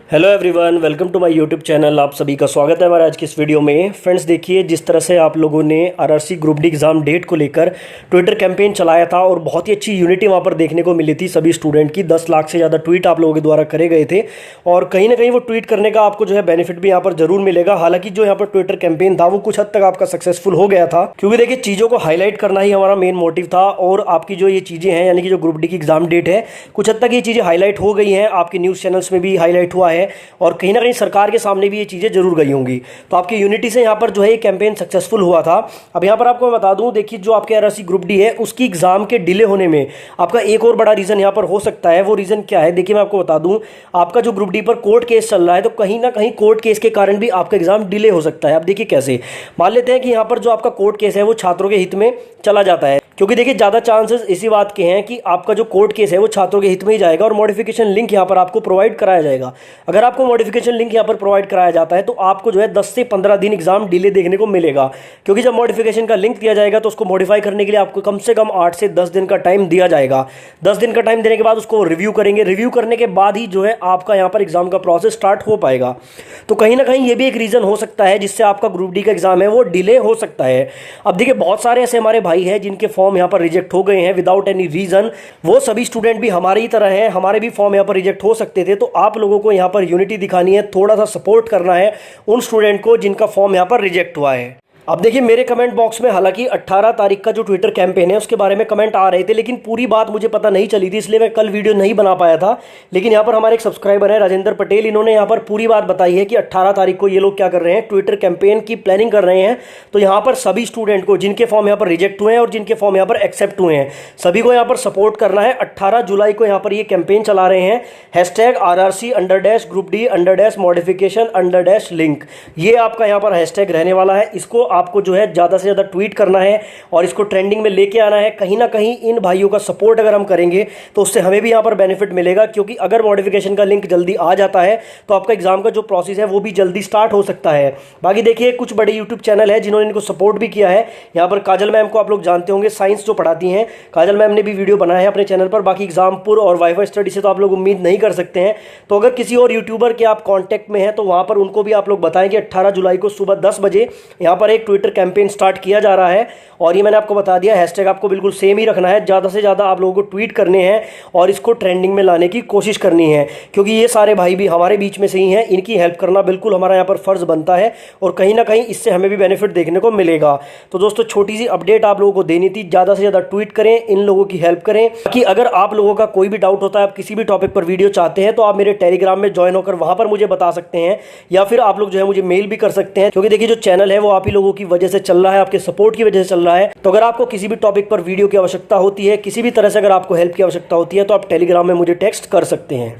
Hello everyone, welcome to my YouTube channel. आप सभी का स्वागत है हमारे आज की इस वीडियो में। फ्रेंड्स, देखिए जिस तरह से आप लोगों ने RRC group D exam date को लेकर ट्विटर कैंपेन चलाया था और बहुत ही अच्छी यूनिटी वहाँ पर देखने को मिली थी सभी स्टूडेंट की। 10 लाख से ज़्यादा ट्वीट आप लोगों के द्वारा करे गए थे और कहीं ना कहीं वो ट्वीट करने का आपको जो है बेनिफिट भी यहाँ पर जरूर मिलेगा। हालांकि जो यहाँ पर ट्विटर कैंपेन था वो कुछ हद तक आपका सक्सेसफुल हो गया था, क्योंकि देखिए चीज़ों को हाईलाइट करना ही हमारा मेन मोटिव था। और आपकी जो ये चीज़ें हैं, यानी कि जो ग्रुप डी की एग्जाम डेट है, कुछ हद तक ये चीज़ें हाईलाइट हो गई हैं, आपके न्यूज़ चैनल्स में भी हाईलाइट हुआ है और कहीं ना कहीं सरकार के सामने भी ये चीज़ें जरूर गई होंगी। तो आपकी यूनिटी से यहाँ पर जो है ये कैंपेन सक्सेसफुल हुआ था। अब यहाँ पर आपको मैं बता दूं, देखिए जो आपके आरआरसी ग्रुप डी है उसकी एग्जाम के डिले होने में आपका एक और बड़ा रीज़न यहाँ पर हो सकता है। वो रीज़न क्या है, देखिए मैं आपको बता दूं, आपका जो ग्रुप डी पर कोर्ट केस चल रहा है, तो कहीं ना कहीं कोर्ट केस के कारण भी आपका एग्जाम डिले हो सकता है। अब देखिए कैसे, मान लेते हैं कि यहाँ पर जो आपका कोर्ट केस है वो छात्रों के हित में चला जाता है, क्योंकि देखिए ज़्यादा चांसेस इसी बात के हैं कि आपका जो कोर्ट केस है वो छात्रों के हित में ही जाएगा और मॉडिफिकेशन लिंक यहाँ पर आपको प्रोवाइड कराया जाएगा। अगर आपको मॉडिफिकेशन लिंक यहाँ पर प्रोवाइड कराया जाता है तो आपको जो है 10 से 15 दिन एग्जाम डिले देखने को मिलेगा, क्योंकि जब मॉडिफिकेशन का लिंक दिया जाएगा तो उसको मॉडिफाई करने के लिए आपको कम से कम 8 से 10 दिन का टाइम दिया जाएगा। 10 दिन का टाइम देने के बाद उसको रिव्यू करेंगे, रिव्यू करने के बाद ही जो है आपका यहाँ पर एग्जाम का प्रोसेस स्टार्ट हो पाएगा। तो कहीं ना कहीं ये भी एक रीज़न हो सकता है जिससे आपका ग्रुप डी का एग्जाम है वो डिले हो सकता है। अब देखिए बहुत सारे ऐसे हमारे भाई हैं जिनके फॉर्म यहाँ पर रिजेक्ट हो गए हैं विदाउट एनी रीजन। वो सभी स्टूडेंट भी हमारी ही तरह हैं, हमारे भी फॉर्म यहाँ पर रिजेक्ट हो सकते थे। तो आप लोगों को यहाँ पर यूनिटी दिखानी है, थोड़ा सा सपोर्ट करना है उन स्टूडेंट को जिनका फॉर्म यहाँ पर रिजेक्ट हुआ है। अब देखिए मेरे कमेंट बॉक्स में हालांकि 18 तारीख का जो ट्विटर कैंपेन है उसके बारे में कमेंट आ रहे थे, लेकिन पूरी बात मुझे पता नहीं चली थी, इसलिए मैं कल वीडियो नहीं बना पाया था। लेकिन यहाँ पर हमारे एक सब्सक्राइबर है राजेंद्र पटेल, इन्होंने यहाँ पर पूरी बात बताई है कि 18 तारीख को ये लोग क्या कर रहे हैं, ट्विटर कैंपेन की प्लानिंग कर रहे हैं। तो यहाँ पर सभी स्टूडेंट को जिनके फॉर्म यहाँ पर रिजेक्ट हुए हैं और जिनके फॉर्म यहाँ पर एक्सेप्ट हुए हैं, सभी को यहाँ पर सपोर्ट करना है। 18 जुलाई को यहाँ पर ये कैंपेन चला रहे हैं, #RRC_ग्रुप-D_मॉडिफिकेशन_लिंक। ये आपका यहाँ पर हैशटैग रहने वाला है। इसको आपको जो है ज़्यादा से ज़्यादा ट्वीट करना है और इसको ट्रेंडिंग में लेके आना है। कहीं ना कहीं इन भाइयों का सपोर्ट अगर हम करेंगे तो उससे हमें भी यहाँ पर बेनिफिट मिलेगा, क्योंकि अगर मॉडिफिकेशन का लिंक जल्दी आ जाता है तो आपका एग्जाम का जो प्रोसेस है वो भी जल्दी स्टार्ट हो सकता है। बाकी देखिए कुछ बड़े यूट्यूब चैनल है जिन्होंने इनको सपोर्ट भी किया है। यहाँ पर काजल मैम को आप लोग जानते होंगे, साइंस जो पढ़ाती हैं, काजल मैम ने भी वीडियो बनाया है अपने चैनल पर। बाकी एग्जामपुर और वाईफाई स्टडी से तो आप लोग उम्मीद नहीं कर सकते हैं। तो अगर किसी और यूट्यूबर के आप कॉन्टैक्ट में हैं तो वहाँ पर उनको भी आप लोग बताएं कि 18 जुलाई को सुबह 10 बजे यहाँ पर एक ट्विटर कैंपेन स्टार्ट किया जा रहा है। और ये मैंने आपको बता दिया, हैशटैग आपको बिल्कुल सेम ही रखना है, ज़्यादा से ज़्यादा आप लोगों को ट्वीट करने हैं और इसको ट्रेंडिंग में लाने की कोशिश करनी है, क्योंकि ये सारे भाई भी हमारे बीच में से ही हैं। इनकी हेल्प करना बिल्कुल हमारा यहाँ पर फ़र्ज़ बनता है और कहीं ना कहीं इससे हमें भी बेनिफिट देखने को मिलेगा। तो दोस्तों छोटी सी अपडेट आप लोगों को देनी थी, ज़्यादा से ज़्यादा ट्वीट करें, इन लोगों की हेल्प करें। कि अगर आप लोगों का कोई भी डाउट होता है, आप किसी भी टॉपिक पर वीडियो चाहते हैं, तो आप मेरे टेलीग्राम में ज्वाइन होकर वहाँ पर मुझे बता सकते हैं, या फिर आप लोग जो है मुझे मेल भी कर सकते हैं, क्योंकि देखिए जो चैनल है वो आप ही लोगों की वजह से चल रहा है, आपके सपोर्ट की वजह से चल रहा है। तो अगर आपको किसी भी टॉपिक पर वीडियो की आवश्यकता होती है, किसी भी तरह से अगर आपको हेल्प की आवश्यकता होती है, तो आप टेलीग्राम में मुझे टेक्स्ट कर सकते हैं।